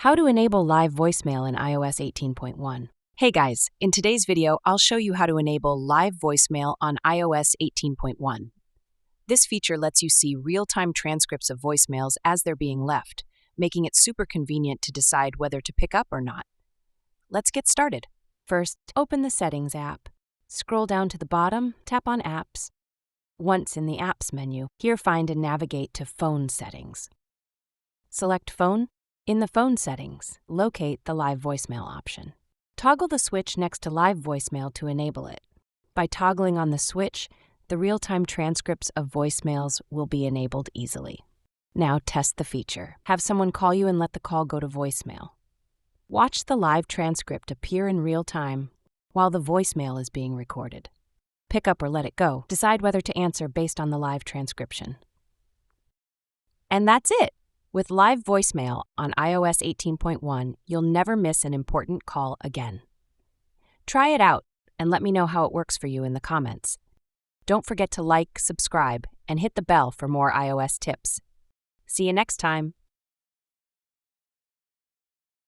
How to enable live voicemail in iOS 18.1. Hey guys, in today's video, I'll show you how to enable live voicemail on iOS 18.1. This feature lets you see real-time transcripts of voicemails as they're being left, making it super convenient to decide whether to pick up or not. Let's get started. First, open the Settings app. Scroll down to the bottom, tap on Apps. Once in the Apps menu, here find and navigate to Phone Settings. Select Phone. In the phone settings, locate the live voicemail option. Toggle the switch next to live voicemail to enable it. By toggling on the switch, the real-time transcripts of voicemails will be enabled easily. Now test the feature. Have someone call you and let the call go to voicemail. Watch the live transcript appear in real time while the voicemail is being recorded. Pick up or let it go. Decide whether to answer based on the live transcription. And that's it! With live voicemail on iOS 18.1, you'll never miss an important call again. Try it out and let me know how it works for you in the comments. Don't forget to like, subscribe, and hit the bell for more iOS tips. See you next time.